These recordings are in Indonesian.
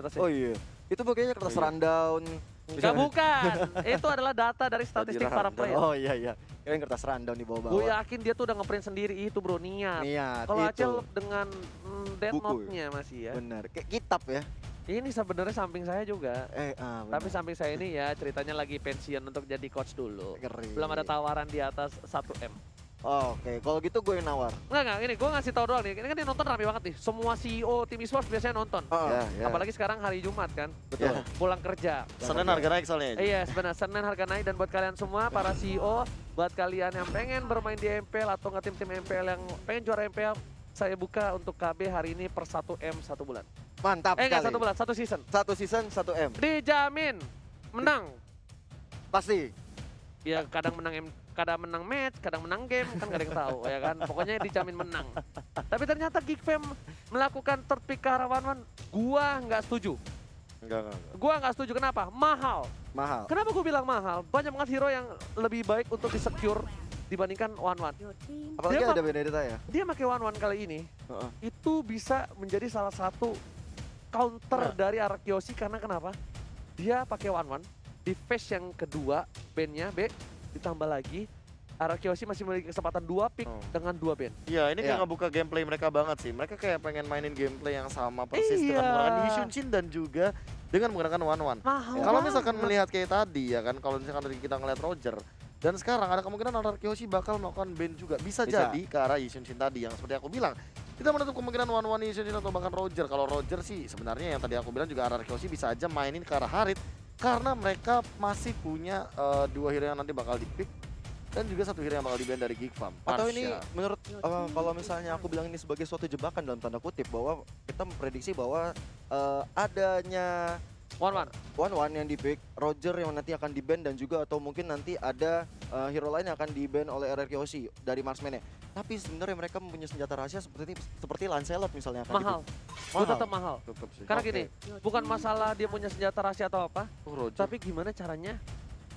kertasnya. Oh iya. Itu bukanya kertas rundown. Enggak, bukan. Itu adalah data dari statistik para player. Oh iya iya. Kirain kertas rundown di bawah-bawah. Gue yakin dia tuh udah ngeprint sendiri itu bro, niat. Niat Kalau itu. Acel dengan death Buku. note-nya masih ya. Bener. Kayak kitab ya. Ini sebenarnya samping saya juga. Bener. Tapi samping saya ini ya ceritanya lagi pensiun untuk jadi coach dulu. Ngeri. Belum ada tawaran di atas 1M. Oh, oke, kalau gitu gue yang nawar. Enggak, ini gue ngasih tau doang nih. Ini kan dia nonton rame banget nih. Semua CEO tim esports biasanya nonton. Ya. Apalagi sekarang hari Jumat kan. Betul. Pulang kerja. Senin harga naik soalnya. Iya sebenarnya Senin harga naik, dan buat kalian semua para CEO, buat kalian yang pengen bermain di MPL atau nggak tim-tim MPL yang pengen juara MPL, saya buka untuk KB hari ini per 1M 1 bulan. Mantap Enggak sekali. 1 bulan, 1 season. 1 season 1M. Dijamin menang. Pasti. Ya kadang menang match, kadang menang game, kan gak ada yang tahu ya kan. Pokoknya dijamin menang. Tapi ternyata Geekfam melakukan third pick ke arah Wanwan, gua nggak setuju. Enggak. Gua nggak setuju, kenapa? Mahal. Kenapa gue bilang mahal? Banyak banget hero yang lebih baik untuk di-secure dibandingkan Wanwan. Apalagi Dia ada Benedetta ya. Dia pakai Wanwan kali ini, itu bisa menjadi salah satu counter dari Arkeoshi, karena kenapa? Dia pakai Wanwan di phase yang kedua, bandnya B, ditambah lagi Arkeoshi masih memiliki kesempatan 2 pick dengan 2 band. Iya, ini kayak ngebuka gameplay mereka banget sih. Mereka kayak pengen mainin gameplay yang sama persis dengan menggunakan Yishunshin dan juga dengan menggunakan Wanwan. Kalau misalkan melihat kayak tadi ya kan, kalau misalkan tadi kita ngeliat Roger, dan sekarang ada kemungkinan Arkeoshi bakal melakukan band juga. Bisa jadi ke arah Yishunshin tadi yang seperti aku bilang. Kita menutup kemungkinan Wanwan, Yishunshin atau bahkan Roger. Kalau Roger sih sebenarnya yang tadi aku bilang juga Arkeoshi bisa aja mainin ke arah Harit. Karena mereka masih punya 2 hero yang nanti bakal di-pick dan juga 1 hero yang bakal di-ban dari Geekfam. Atau ini menurut kalau misalnya aku bilang ini sebagai suatu jebakan dalam tanda kutip, bahwa kita memprediksi bahwa adanya Wanwan yang di-pick, Roger yang nanti akan di-ban, dan juga atau mungkin nanti ada hero lain yang akan di-ban oleh RRQOC dari marksman-nya. Tapi sebenarnya mereka mempunyai senjata rahasia seperti Lancelot misalnya akan Mahal. Gue tetap mahal. Karena gini, bukan masalah dia punya senjata rahasia atau apa, tapi gimana caranya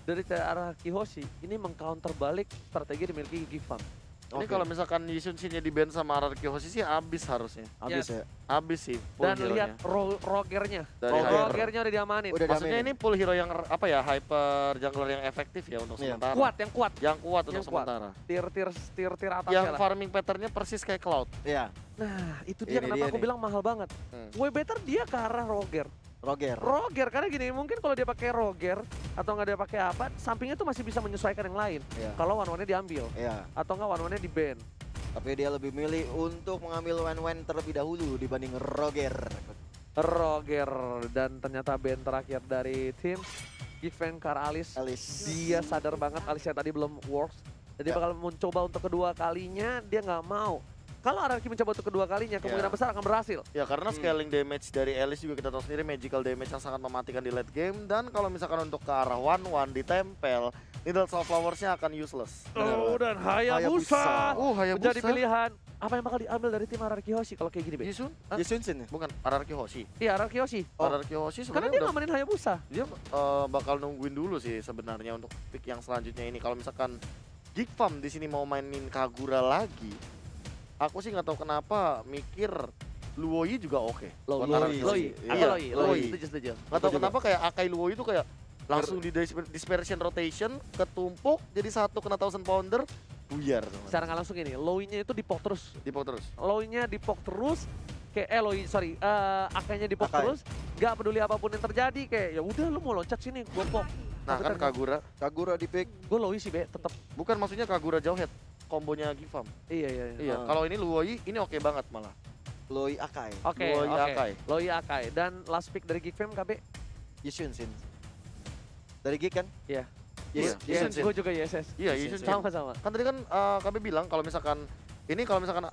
dari arah Kihoshi ini meng-counter balik strategi dimiliki Geekfam. Ini kalau misalkan Yishunshin-nya di-ban sama Arkeoshi sih abis harusnya. Abis ya. Abis sih. Dan lihat Rogernya. Rogernya udah diamanin. Maksudnya ini full hero yang apa ya, hyper jungler yang efektif ya untuk sementara. Yang kuat. Yang kuat untuk sementara. Tier atas yang farming pattern-nya persis kayak Cloud. Iya. Nah, itu dia kenapa aku bilang mahal banget. Way better dia ke arah Roger, karena gini, mungkin kalau dia pakai Roger atau nggak dia pakai apa, sampingnya tuh masih bisa menyesuaikan yang lain. Kalau Wanwannya diambil, atau nggak Wanwannya di ban. Tapi dia lebih milih untuk mengambil Wanwan terlebih dahulu dibanding Roger. Dan ternyata ban terakhir dari tim Geekfam ke arah Alice. Dia sadar banget Alice yang tadi belum works, jadi bakal mencoba untuk kedua kalinya. Dia nggak mau. Kalau Araki mencoba untuk kedua kalinya, kemungkinan besar akan berhasil. Ya, karena scaling damage dari Alice juga kita tahu sendiri, magical damage yang sangat mematikan di late game. Dan kalau misalkan untuk ke arah Wanwan ditempel, Needle of Flowers-nya akan useless. Dan Hayabusa menjadi Hayabusa. pilihan. Apa yang bakal diambil dari tim Arkeoshi kalau kayak gini, Be? Yishunshin ya? Bukan, Arkeoshi. Iya, Arkeoshi. Arkeoshi Karena sebenarnya dia ngamanin Hayabusa. dia bakal nungguin dulu sih sebenarnya untuk pick yang selanjutnya ini. Kalau misalkan Geekfam di sini mau mainin Kagura lagi, aku sih nggak tahu kenapa mikir Luoyi juga oke. Loi. Setuju. Nggak tahu kenapa kayak Akai Luoyi itu kayak langsung di dispersion rotation, ketumpuk jadi satu kena 1000 pounder, buyar. Secara nggak langsung ini, Loi-nya itu dipok terus. Loi-nya dipok terus. Akainya dipok terus. Gak peduli apapun yang terjadi, kayak ya udah lu mau loncat sini, gua pok. Nah kan Kagura di pick. Gue Loi sih, Be, tetap. Bukan, maksudnya Kagura jauh head kombonya Geekfam. Iya. Kalau ini Luoyi ini oke banget malah. Loi Akai. Loi Akai. Dan last pick dari Geekfam, KB? Yishunshin. Dari Geek kan? Iya. Yishunshin. Gue juga YSS. Iya, Yishunshin. Sama-sama. Kan tadi kan KB bilang kalau misalkan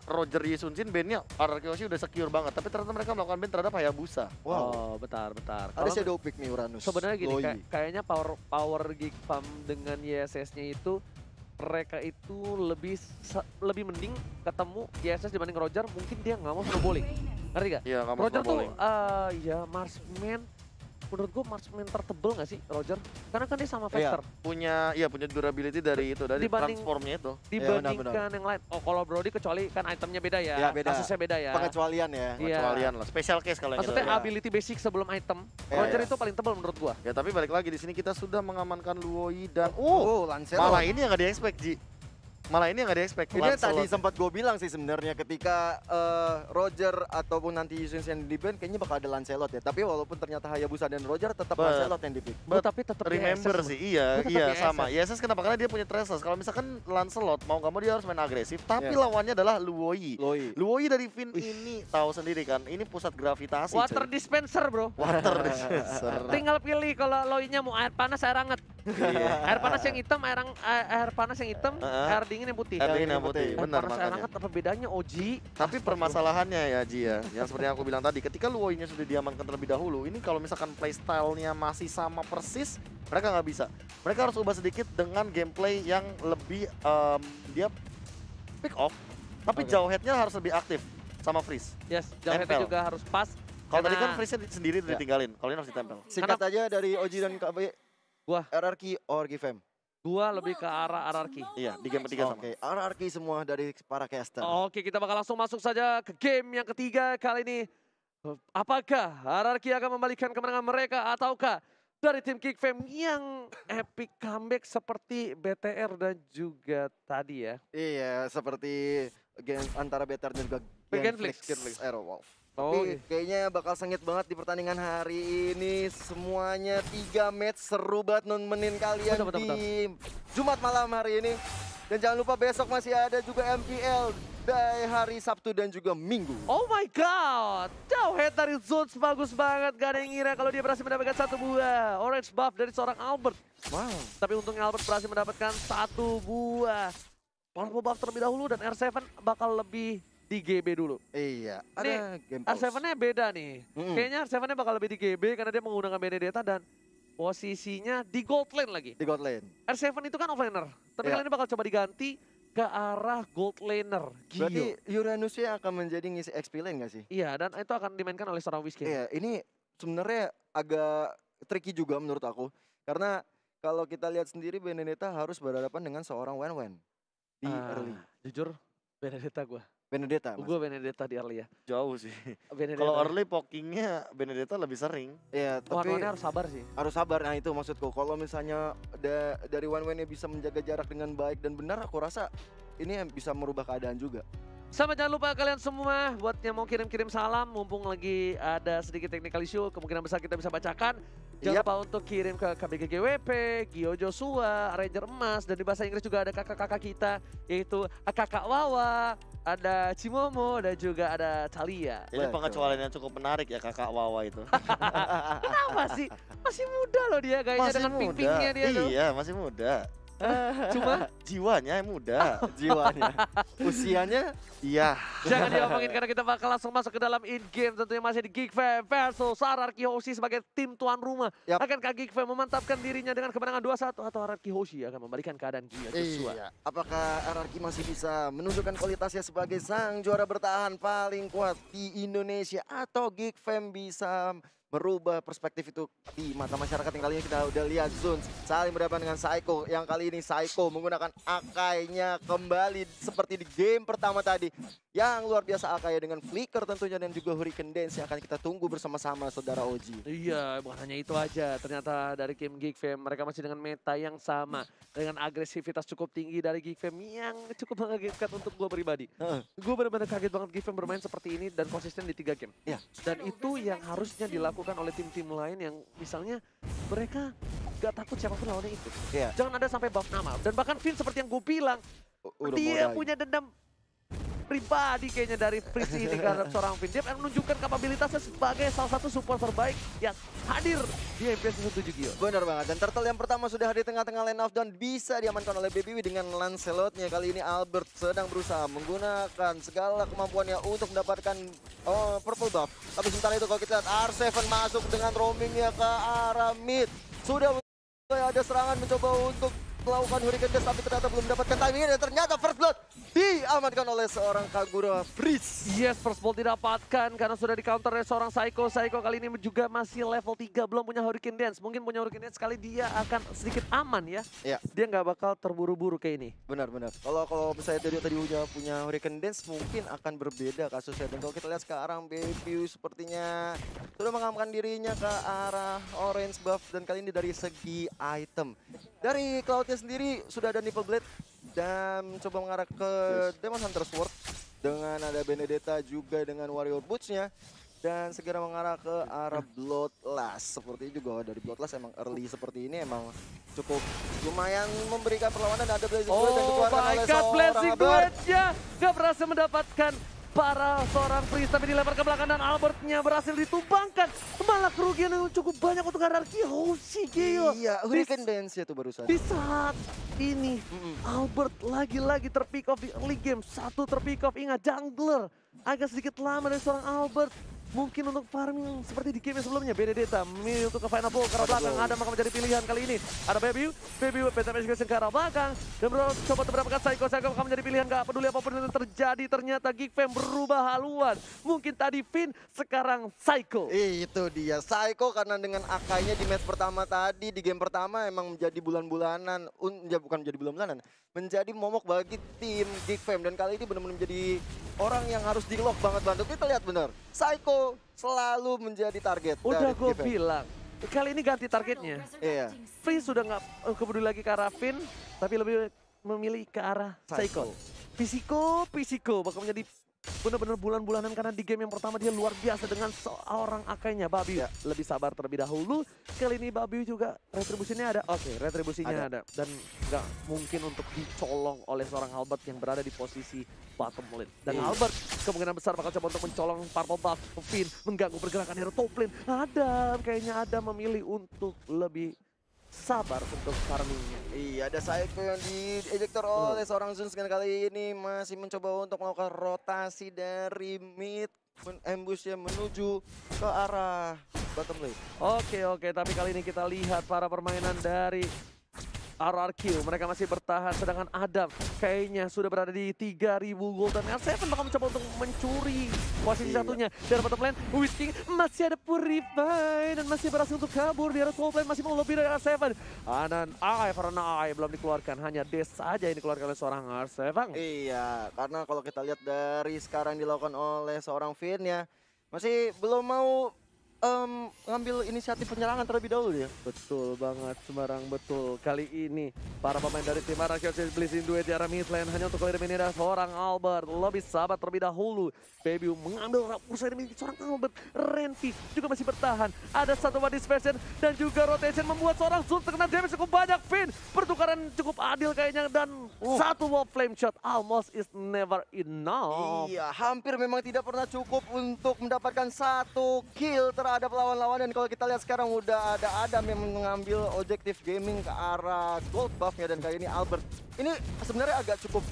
Roger Yishunshin bandnya Arkeoshi udah secure banget, tapi ternyata mereka melakukan band terhadap Hayabusa. Oh, bentar. Ada shadow pick nih Uranus. Sebenarnya gini, kayaknya power Geekfam dengan YSS-nya itu, mereka itu lebih mending ketemu YSS dibanding Roger. Mungkin dia nggak mau snowballing, ngerti gak? Iya, nggak mau Roger snowballing. tuh, marksman menurut gue marksman tertebel nggak sih Roger? Karena kan dia sama Vector. Punya durability dari itu, dari transformnya itu. Dibandingkan yang lain. Oh kalau Brody kecuali kan itemnya beda ya. Ya beda. Kasusnya beda ya. Pengecualian ya. Pengecualian lah. Special case kalau yang maksudnya ability basic sebelum item. Roger itu paling tebal menurut gua. Ya tapi balik lagi di sini kita sudah mengamankan Luoi dan Lancelot. malah ini yang nggak di-expect Ji. Malah ini yang nggak di-expect. Ini tadi sempat gue bilang sih sebenarnya ketika Roger ataupun nanti Yushin yang di ban kayaknya bakal ada Lancelot ya. Tapi walaupun ternyata Hayabusa dan Roger tetap Lancelot yang di-pick. Tapi tetap remember sih, iya sama. YSS kenapa? Karena dia punya Traceless. Kalau misalkan Lancelot mau nggak mau dia harus main agresif. Tapi lawannya adalah Luoi. Luoi dari Finn ini tahu sendiri kan, ini pusat gravitasi. Water dispenser bro. Water dispenser. Tinggal pilih kalau Luoinya mau air panas, air hangat. Air panas yang hitam, air panas yang hitam, air dingin yang putih. Air dingin yang putih, benar makanya. Air hangat apa bedanya Oji? Tapi permasalahannya ya Ji ya, yang seperti yang aku bilang tadi, ketika Luoinya sudah diamankan terlebih dahulu, ini kalau misalkan playstyle-nya masih sama persis, mereka nggak bisa. Mereka harus ubah sedikit dengan gameplay yang lebih dia pick off, tapi jauheadnya harus lebih aktif sama freeze. Yes, jauheadnya juga harnya pas. Kalau tadi kan freeze-nya sendiri ditinggalin, kalau ini harus ditempel. Singkat aja dari Oji dan KB. Gua RRQ or GFM? Gua lebih ke arah RRQ. Iya, di game ketiga sama. Oke, RRQ semua dari para caster. Oke, kita bakal langsung masuk saja ke game yang ketiga kali ini. Apakah RRQ akan membalikan kemenangan mereka ataukah dari tim Geek Fam yang epic comeback seperti BTR dan juga tadi ya? Iya, seperti game antara BTR dan juga Genflix Aerowolf. Tapi kayaknya bakal sengit banget di pertandingan hari ini. Semuanya 3 match seru banget nemenin kalian di Jumat malam hari ini. Dan jangan lupa besok masih ada juga MPL dari hari Sabtu dan juga Minggu. Oh my god, jauhead dari Zones bagus banget. Gak ada yang ngira kalau dia berhasil mendapatkan 1 buah orange buff dari seorang Albert. Wow. Tapi untungnya Albert berhasil mendapatkan 1 buah purple buff terlebih dahulu dan R7 bakal lebih di GB dulu. Iya, ada game pause. R7-nya beda nih. Kayaknya R7-nya bakal lebih di GB karena dia menggunakan Benedetta dan posisinya di gold lane lagi. Di gold lane. R7 itu kan offlaner. Tapi kali ini bakal coba diganti ke arah gold laner. Berarti Uranusnya akan menjadi ngisi XP lane gak sih? Iya, dan itu akan dimainkan oleh seorang Whisky. Iya, ini sebenarnya agak tricky juga menurut aku. Karena kalau kita lihat sendiri Benedetta harus berhadapan dengan seorang Wen di early. Jujur, Benedetta gue. Gue Benedetta di early ya. Jauh sih. Kalau early pokingnya Benedetta lebih sering. Iya, tapi harus sabar sih. Harus sabar, nah itu maksudku. Kalau misalnya dari Wen-Wen bisa menjaga jarak dengan baik dan benar, aku rasa ini bisa merubah keadaan juga. Sama jangan lupa kalian semua buat yang mau kirim-kirim salam, mumpung lagi ada sedikit technical issue, kemungkinan besar kita bisa bacakan. Jangan lupa untuk kirim ke KBGGWP, Gio Joshua, Ranger Emas, dan di bahasa Inggris juga ada kakak-kakak kita, yaitu Kakak Wawa, ada Cimomo, dan juga ada Thalia. Ini pengecualian yang cukup menarik ya Kakak Wawa itu. Kenapa sih? Masih muda loh dia kayaknya dengan ping-pingnya dia tuh. Iya, masih muda. Cuma jiwanya yang muda. Jiwanya. Usianya? Iya. Jangan diomongin karena kita bakal langsung masuk ke dalam in-game. Tentunya masih di Geek Fam versus RRQ Hoshi sebagai tim tuan rumah. Akankah Geek Fam memantapkan dirinya dengan kemenangan 2-1 atau RRQ Hoshi akan membalikan keadaan Gio Joshua? Iya. Apakah RRQ masih bisa menunjukkan kualitasnya sebagai sang juara bertahan paling kuat di Indonesia atau Geek Fam bisa merubah perspektif itu di mata masyarakat? Yang kali ini kita udah lihat Zones saling berhadapan dengan Psycho. Yang kali ini Psycho menggunakan Akainya kembali seperti di game pertama tadi. Yang luar biasa Akai dengan Flicker tentunya dan juga Hurricane Dance yang akan kita tunggu bersama-sama saudara Oji. Iya, bukan hanya itu aja. Ternyata dari game Geek Fam mereka masih dengan meta yang sama. Dengan agresivitas cukup tinggi dari Geek Fam yang cukup mengagetkan untuk gue pribadi. Gue benar-benar kaget banget Geek Fam bermain seperti ini dan konsisten di 3 game. Dan itu yang harusnya dilakukan oleh tim-tim lain yang misalnya mereka gak takut siapapun lawannya itu. Jangan ada sampai buff nama. Dan bahkan Finn seperti yang gue bilang, dia punya dendam pribadi kayaknya dari Freeze ini karena seorang Finn. Dia akan menunjukkan kapabilitasnya sebagai salah satu support terbaik yang hadir di MPS 17 Gio. Benar banget. Dan Turtle yang pertama sudah di tengah-tengah lane off dan bisa diamankan oleh BBW dengan Lancelotnya. Kali ini Albert sedang berusaha menggunakan segala kemampuannya untuk mendapatkan purple buff. Tapi sementara itu kalau kita lihat R7 masuk dengan roamingnya ke arah mid. Sudah ada serangan mencoba untuk melakukan Hurricane Dash tapi ternyata belum mendapatkan timingnya dan ternyata first blood diamankan oleh seorang Kagura Freeze. Yes, first blood didapatkan karena sudah di counter oleh seorang Psycho. Psycho kali ini juga masih level 3, belum punya Hurricane Dance. Mungkin punya Hurricane Dance kali dia akan sedikit aman ya. Iya. Dia nggak bakal terburu-buru kayak ini. Benar. Kalau misalnya tadi udah punya Hurricane Dance mungkin akan berbeda kasusnya. Dan kalau kita lihat sekarang Baby sepertinya sudah mengamankan dirinya ke arah orange buff dan kali ini dari segi item. Dari Cloud-nya sendiri sudah ada Nipple Blade dan coba mengarah ke Demon Hunter Sword dengan ada Benedetta juga dengan Warrior Boots-nya dan segera mengarah ke arah Bloodlust. Seperti juga dari Bloodlust emang early seperti ini emang cukup lumayan memberikan perlawanan. Ada Blazing Duet yang dikeluarkan oleh seorang Blazing Albert. Duet-nya gak berhasil mendapatkan para seorang Freeze, tapi dilempar ke belakang dan Albertnya berhasil ditumbangkan. Malah kerugian yang cukup banyak untuk Hierarchy Hoshi, Gio. Iya, Hurricane Dance ya tuh barusan. Di saat ini, Albert lagi-lagi terpick off di early game. Satu terpick off, ingat jungler. Agak sedikit lama dari seorang Albert. Mungkin untuk farming seperti di game yang sebelumnya. Benedetta memilih untuk ke final ball ke arah belakang. Adam akan menjadi pilihan kali ini. Ada Baby Penta Magic ke arah belakang. Dan coba mendapatkan Psycho akan menjadi pilihan. Gak peduli apapun yang terjadi. Ternyata Geek Fam berubah haluan. Mungkin tadi Finn, sekarang Psycho. Itu dia, Psycho karena dengan Akainya di match pertama tadi. Di game pertama emang menjadi bulan-bulanan. Bukan menjadi bulan-bulanan. Menjadi momok bagi tim Geek Fam. Dan kali ini benar-benar menjadi orang yang harus di-lock banget. Kita lihat benar, Psycho selalu menjadi target. Udah gue bilang, kali ini ganti targetnya. Iya. Free sudah nggak peduli lagi ke arah Finn, tapi lebih memilih ke arah Psycho. Pisiko bakal menjadi benar-benar bulan-bulanan karena di game yang pertama dia luar biasa dengan seorang Akainya. Babi lebih sabar terlebih dahulu. Kali ini Babi juga retribusinya ada. Oke, retribusinya ada. Dan nggak mungkin untuk dicolong oleh seorang Albert yang berada di posisi bottom lane. Dan Albert kemungkinan besar bakal coba untuk mencolong purple buff Finn, mengganggu pergerakan hero top lane. Kayaknya ada memilih untuk lebih sabar untuk farmingnya. Iya, ada Psycho yang diejector oleh seorang Zeus kan kali ini masih mencoba untuk melakukan rotasi dari mid ambush yang menuju ke arah bottom lane. Oke, tapi kali ini kita lihat para permainan dari RRQ, mereka masih bertahan, sedangkan Adam kayaknya sudah berada di 3000 gold dan R7 bakal mencoba untuk mencuri posisi satunya dari bottom lane. Whisking masih ada Purify dan masih berhasil untuk kabur di arah top lane, masih mau lebih dari R7. Anan Ai belum dikeluarkan, hanya Des saja yang dikeluarkan oleh seorang R7. Iya, karena kalau kita lihat dari sekarang dilakukan oleh seorang Finn ya, masih belum mau ngambil inisiatif penyerangan terlebih dahulu ya. Betul banget, Semarang betul. Kali ini para pemain dari tim RRQ Blazing Duet di arah mid lane hanya untuk eliminasi seorang Albert. Lebih sahabat terlebih dahulu. Baby mengambil usaha demi seorang Albert. Renfi juga masih bertahan. Ada satu body dispersion dan juga rotation membuat seorang Zul terkena damage cukup banyak. Finn pertukaran cukup adil kayaknya dan satu wall flame shot almost is never enough. Iya, hampir memang tidak pernah cukup untuk mendapatkan satu kill terhadap lawan-lawan. Dan kalau kita lihat sekarang udah ada Adam yang mengambil objektif gaming ke arah gold buffnya dan kali ini Albert. Ini sebenarnya agak cukup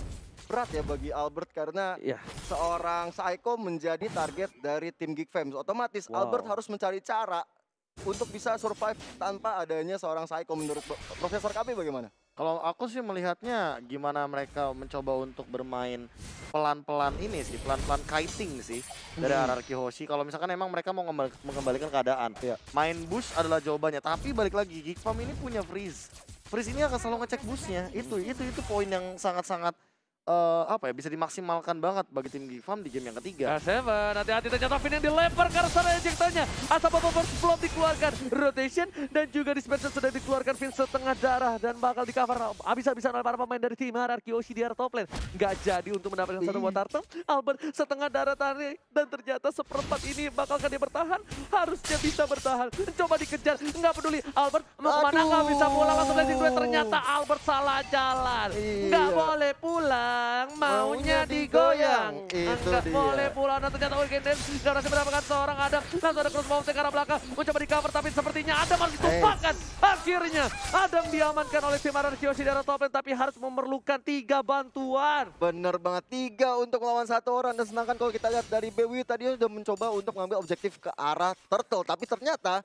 berat ya bagi Albert karena seorang Psycho menjadi target dari tim Geek Fam. Otomatis Albert harus mencari cara untuk bisa survive tanpa adanya seorang Psycho. Menurut Profesor KB bagaimana? Kalau aku sih melihatnya gimana mereka mencoba untuk bermain pelan-pelan ini sih, pelan-pelan kiting sih dari RRQ Hoshi. Kalau misalkan emang mereka mau mengembalikan keadaan, main bush adalah jawabannya. Tapi balik lagi, Geek Fam ini punya freeze. Freeze ini akan selalu ngecek bushnya. Itu poin yang sangat-sangat bisa dimaksimalkan banget bagi tim Geek Fam di game yang ketiga. R7, hati-hati ternyata Finn yang dilempar ke arah ejectanya. Asap Bobber belum dikeluarkan. Rotation dan juga dispenser sudah dikeluarkan. Finn setengah darah dan bakal di cover habis-habisan oleh para pemain dari tim RRQ Hoshi di arah top lane. Gak jadi untuk mendapatkan satu buat item. Albert setengah darah tarik dan ternyata seperempat ini bakalkan dia bertahan. Harusnya bisa bertahan. Coba dikejar, nggak peduli. Albert mau kemana, nggak bisa pulang langsung Blazing Duet. Ternyata Albert salah jalan. Nggak boleh pulang. Maunya digoyang. Nggak boleh pulang dan ternyata Hurricane Dance gak berhasil mendapatkan seorang Adam. Langsung ada crossbow ke arah belakang. Mencoba di cover tapi sepertinya Adam harus ditumpahkan. Akhirnya Adam diamankan oleh tim RRQ Hoshi dari top lane tapi harus memerlukan 3 bantuan. Bener banget, 3 untuk melawan 1 orang. Dan sedangkan kalau kita lihat dari BW tadi sudah mencoba untuk mengambil objektif ke arah turtle. Tapi ternyata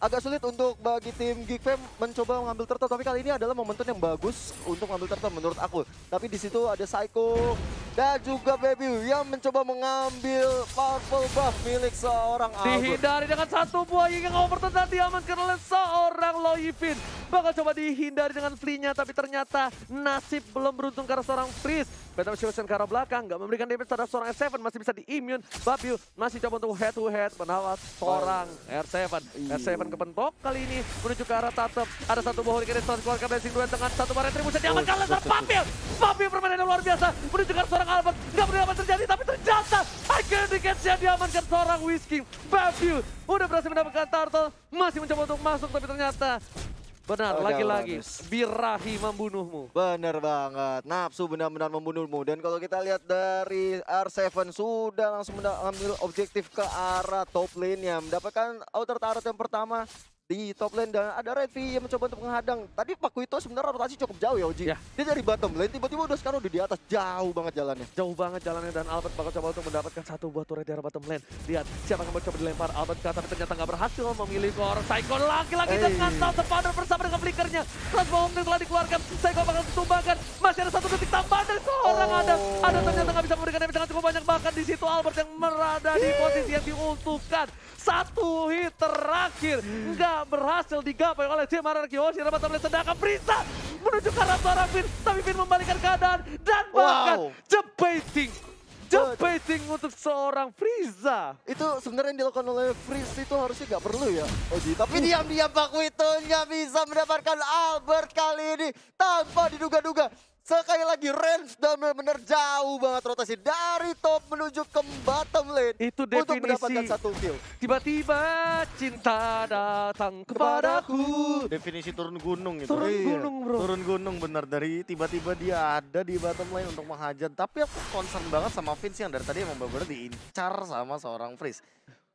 agak sulit untuk bagi tim Geek Fam mencoba mengambil turtle, tapi kali ini adalah momentum yang bagus untuk mengambil turtle menurut aku. Tapi di situ ada Psycho dan juga Baby yang mencoba mengambil purple buff milik seorang Albert. Dihindari dengan satu buah yang overturn dan diamankan oleh seorang Loyfin. Bakal coba dihindari dengan flee-nya, tapi ternyata nasib belum beruntung karena seorang Freeze. Betam Shoshan ke arah belakang, nggak memberikan damage terhadap seorang R7, masih bisa di-immune. Babil masih coba untuk head to head menawas seorang R7. R7 kepentok kali ini menuju ke arah Tatep. Ada satu buah Hurricane Storm keluarkan Blazing Duel dengan satu barang Retribution diamankan oleh seorang Babil. Babil permainan yang luar biasa menuju ke arah seorang Albert. Nggak boleh apa terjadi, tapi ternyata Iconic Catch-nya diamankan seorang Whiskey. Babil udah berhasil mendapatkan turtle, masih mencoba untuk masuk, tapi ternyata benar, lagi-lagi birahi membunuhmu. Bener banget, nafsu benar-benar membunuhmu. Dan kalau kita lihat dari R7 sudah langsung mengambil objektif ke arah top lane-nya. Mendapatkan outer turret yang pertama di top lane dan ada Redvi yang mencoba untuk menghadang. Tadi Paku itu sebenarnya rotasi cukup jauh ya Oji. Ya. Dia dari bottom lane, tiba-tiba udah sekarang udah di atas, jauh banget jalannya. Jauh banget jalannya dan Albert bakal coba untuk mendapatkan satu buah turret di arah bottom lane. Lihat siapa yang mau coba dilempar Albert ke atas, tapi ternyata nggak berhasil memilih seorang Psycho lagi-lagi dengan Thousand Powder bersama dengan flickernya. Transform telah dikeluarkan, Psycho bakal ditumbangkan. Masih ada 1 detik tambahan dari seorang Adam. Adam ternyata nggak bisa memberikan damage dengan cukup banyak, bahkan di situ Albert yang berada di posisi yang diuntukkan. Satu hit terakhir nggak berhasil digapai oleh tim RRQ Hoshi. Dapat tablet sedangkan Frieza menuju ke arah seorang Finn, tapi Finn membalikan keadaan dan bahkan jebating untuk seorang Frieza. Itu sebenarnya yang dilakukan oleh Freeze itu harusnya nggak perlu ya Oji. Tapi diam-diam Paku itu nggak bisa mendapatkan Albert kali ini tanpa diduga-duga. Sekali lagi range dan benar-benar jauh banget rotasi dari top menuju ke bottom lane. Itu untuk mendapatkan definisi 1 kill. tiba-tiba cinta datang kepadaku. Definisi turun gunung itu. Turun gunung bro. Turun gunung bener, dari tiba-tiba dia ada di bottom lane untuk menghajat. Tapi aku concern banget sama Vince yang dari tadi emang bener-bener diincar sama seorang Freeze.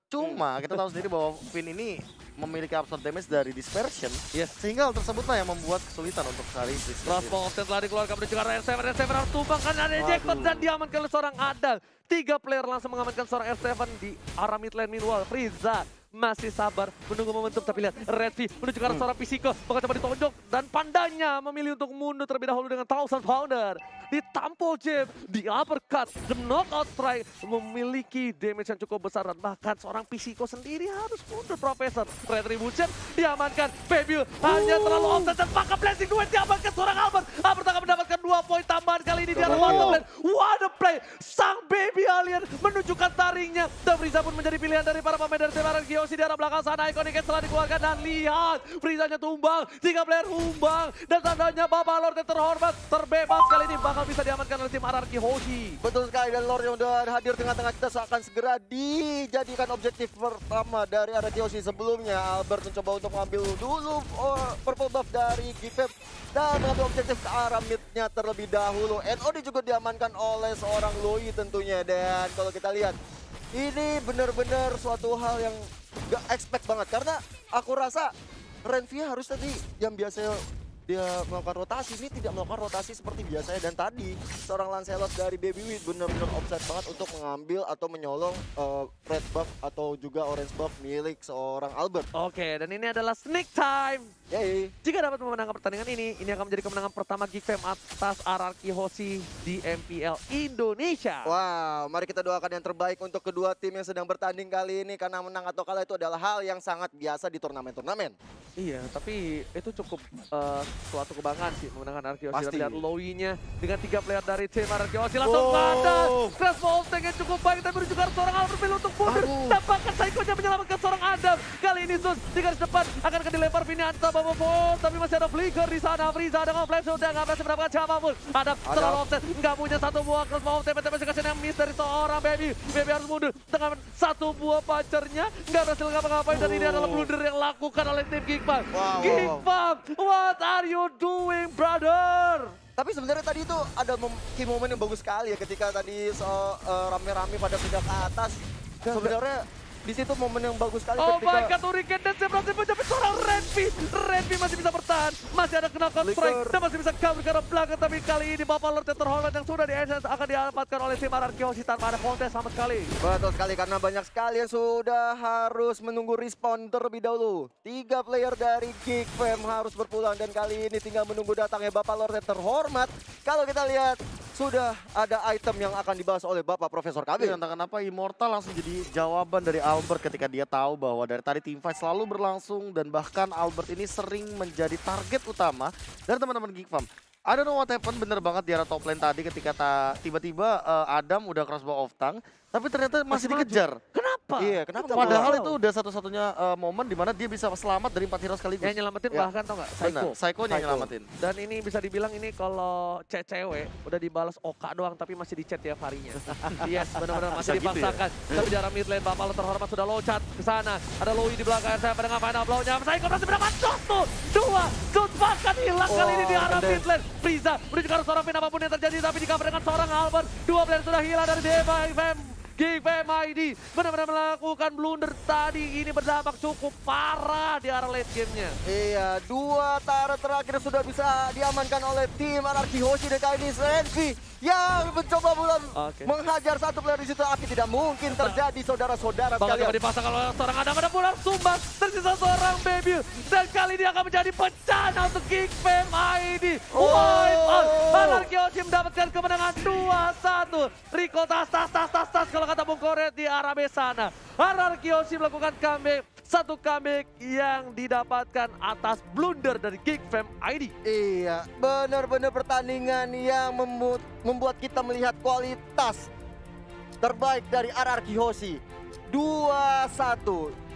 Cuma kita tahu sendiri bahwa Finn ini memiliki absorb damage dari dispersion, sehingga hal tersebutlah yang membuat kesulitan untuk cari Freeze. Crossbow telah dikeluarkan menuju ke arah R7 harus tumbang kan ada ejector dan diamankan oleh seorang Adal. 3 player langsung mengamankan seorang R7 di arah mid lane. Meanwhile Frieza masih sabar menunggu momentum, tapi lihat Redvi menuju ke arah seorang Pisiko, bakal coba ditonjok dan pandanya memilih untuk mundur terlebih dahulu dengan Thousand Pounder. Ditampol jab, di uppercut, the knockout strike memiliki damage yang cukup besar dan bahkan seorang Pisiko sendiri harus mundur. Profesor Retribution diamankan, Babil hanya terlalu offset dan maka Blazing Duet diamankan seorang Albert. Albert akan mendapatkan 2 poin tambahan kali ini di arah bottom lane. What a play, sang Baby Alien menunjukkan taringnya dan Frieza pun menjadi pilihan dari para pemain dari tim RRQ Hoshi. Di arah belakang sana Iconic Catch telah dikeluarkan dan lihat Frieza-nya tumbang, 3 player tumbang dan tandanya Bapak Lord yang terhormat terbebas kali ini bakal bisa diamankan oleh tim RRQ Hoshi. Betul sekali, dan Lord yang udah hadir tengah-tengah kita akan segera dijadikan objektif pertama dari RRQ Hoshi. Sebelumnya Albert mencoba untuk mengambil dulu purple buff dari Gifep dan mengambil objektif ke arah mid-nya terlebih dahulu. NOD juga diamankan oleh seorang Loi tentunya, dan kalau kita lihat ini benar-benar suatu hal yang gak expect banget, karena aku rasa Renvia harus tadi yang biasanya dia melakukan rotasi, ini tidak melakukan rotasi seperti biasanya. Dan tadi seorang Lancelot dari Baby Wheat benar-benar offset banget untuk mengambil atau menyolong red buff atau juga orange buff milik seorang Albert. Oke, dan ini adalah sneak time. Yay. Jika dapat memenangkan pertandingan ini akan menjadi kemenangan pertama Geek Fam atas RRQ Hoshi di MPL Indonesia. Wow, mari kita doakan yang terbaik untuk kedua tim yang sedang bertanding kali ini, karena menang atau kalah itu adalah hal yang sangat biasa di turnamen-turnamen. Iya, tapi itu cukup suatu kebanggaan sih memenangkan RRQ Hoshi. Pasti. Lihat Lowy-nya dengan 3 player dari tim RRQ Hoshi langsung ada. Crash Volteng yang cukup baik, tapi juga seorang Albert Bill untuk mundur. Dapatkan Psycho-nya menyelamatkan seorang Adam. Kali ini Sus di garis depan akan dilempar Vinianta Babopol, tapi masih ada flicker di sana. Frieza dengan flash sudah nggak berhasil mendapatkan siapapun. Ada terlalu offset, nggak punya satu buah Crash Volteng, tapi kasih yang miss dari seorang Baby. Baby harus mundur dengan satu buah pacarnya, nggak berhasil ngapa-ngapain, dan ini adalah blunder yang dilakukan oleh tim Geek Fam. Geek Fam, what are you doing, brother? Tapi sebenarnya tadi itu ada key moment yang bagus sekali ya, ketika tadi rame-rame pada pindah ke atas. Sebenarnya Di situ momen yang bagus sekali Oh ketika my god, Hurricane Dance berhasil mencapai seorang Renvi. Renvi masih bisa bertahan, masih ada kena strike dan masih bisa kabur ke arah belakang. Tapi kali ini Bapak Lord Terhormat yang sudah di essence akan diamankan oleh tim RRQ Hoshi tanpa ada kontes sama sekali. betul sekali karena banyak sekali yang sudah harus menunggu respawn terlebih dahulu. 3 player dari Geek Fam harus berpulang dan kali ini tinggal menunggu datangnya Bapak Lord Terhormat. Kalau kita lihat sudah ada item yang akan dibahas oleh Bapak Profesor KB. Entah kenapa Immortal langsung jadi jawaban dari Albert ketika dia tahu bahwa dari tadi teamfight selalu berlangsung dan bahkan Albert ini sering menjadi target utama dari teman-teman Geek Fam. I don't know what happened, bener banget di arah top lane tadi ketika tiba-tiba Adam udah crossbow off tank, tapi ternyata masih dikejar. Kenapa? Iya, kenapa? Padahal itu udah satu-satunya momen di mana dia bisa selamat dari 4 hero sekaligus. Yang nyelamatin Ya. bahkan tau nggak? Benar, Psycho. Psycho-nya yang nyelamatin. Dan ini bisa dibilang ini kalau cewek udah dibalas Oka doang tapi masih di chat tiap harinya. Yes, benar-benar masih Bisa gitu ya? dipaksakan. Tapi di arah mid lane Bapak Lord Terhormat sudah loncat ke sana. Ada Louis di belakang saya dengan final blow-nya. Psycho berhasil mendapat satu, dua, shoot bahkan hilang kali ini di arah mid lane. Frieza menuju ke arah seorang Vin apapun yang terjadi tapi di cover dengan seorang Albert. 2 player sudah hilang dari DFM. Geek Fam ID benar-benar melakukan blunder tadi, ini berdampak cukup parah di arah late gamenya. Iya, 2 turret terakhir sudah bisa diamankan oleh tim RRQ Hoshi dan kali ini Renvi yang mencoba menghajar satu player di situ, tapi tidak mungkin terjadi saudara-saudara Bakal sekalian. coba dipasang kalau seorang Adam ada pulang sumbang, tersisa seorang Baby dan kali ini akan menjadi bencana untuk Geek Fam ID. Wipe out, RRQ Hoshi mendapatkan kemenangan 2-1. Rico tas kalau kata Bung Koret di arah sana. RRQ Hoshi melakukan comeback. Satu comeback yang didapatkan atas blunder dari Geek Fam ID. Iya, benar-benar pertandingan yang membuat kita melihat kualitas terbaik dari RRQ Hoshi. 2-1.